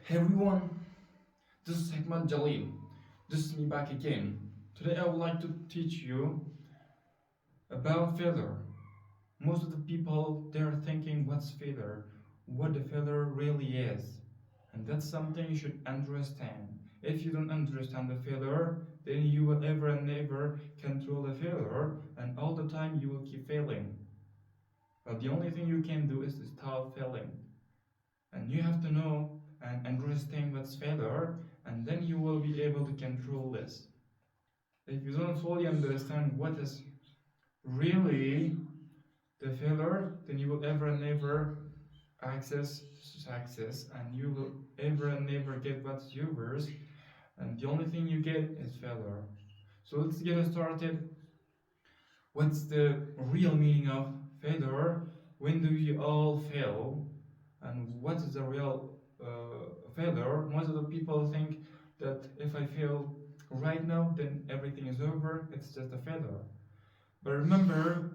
Hey everyone, this is Hekmat. This is me back again. Today I would like to teach you about failure. Most of the people they are thinking what's failure, what the failure really is. And that's something you should understand. If you don't understand the failure, then you will ever and never control the failure and all the time you will keep failing. But the only thing you can do is to stop failing. And you have to know and understand what's failure, and then you will be able to control this. If you don't fully understand what is really the failure, then you will ever and never access success, and you will ever and never get what's yours, and the only thing you get is failure. So let's get started. What's the real meaning of failure? When do we all fail? And what is the real failure? Most of the people think that if I fail right now, then everything is over. It's just a failure. But remember,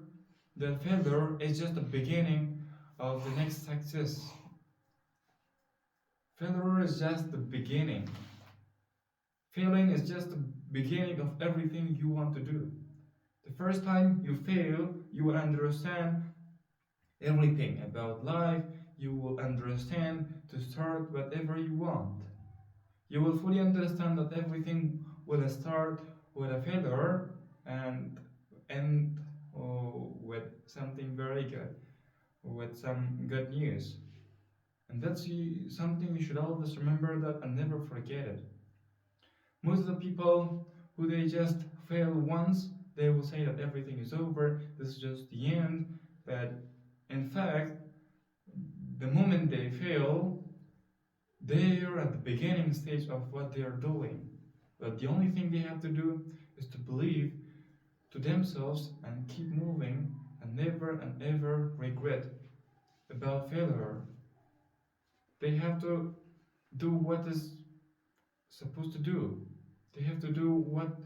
the failure is just the beginning of the next success. Failure is just the beginning. Failing is just the beginning of everything you want to do. The first time you fail, you will understand everything about life. You will understand to start whatever you want. You will fully understand that everything will start with a failure and end with something very good, with some good news. And that's something you should always remember that and never forget it. Most of the people who they just fail once, they will say that everything is over, this is just the end. But in fact, the moment they fail, they are at the beginning stage of what they are doing. But the only thing they have to do is to believe to themselves and keep moving and never and ever regret about failure. They have to do what is supposed to do. They have to do what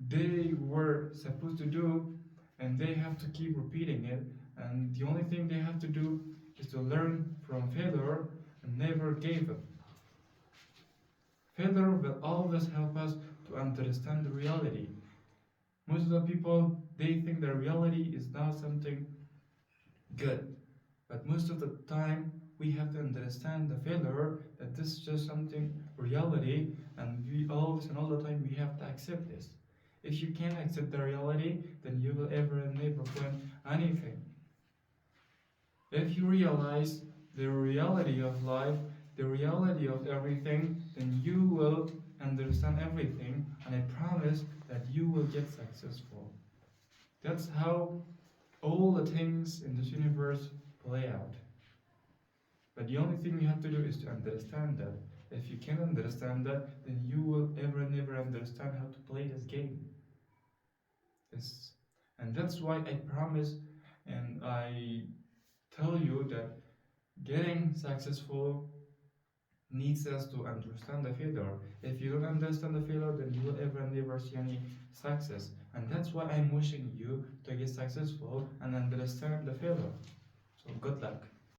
they were supposed to do, and they have to keep repeating it. And the only thing they have to do is to learn from failure and never give up. Failure will always help us to understand the reality. Most of the people they think the reality is not something good, but most of the time we have to understand the failure that this is just something reality, and we always and all the time we have to accept this. If you can't accept the reality, then you will ever and never win anything. If you realize the reality of life, the reality of everything, then you will understand everything, and I promise that you will get successful. That's how all the things in this universe play out. But the only thing you have to do is to understand that. If you can't understand that, then you will ever never understand how to play this game. Yes. And that's why I promise and I tell you that getting successful needs us to understand the failure. If you don't understand the failure, then you will ever never see any success. And that's why I'm wishing you to get successful and understand the failure. So good luck.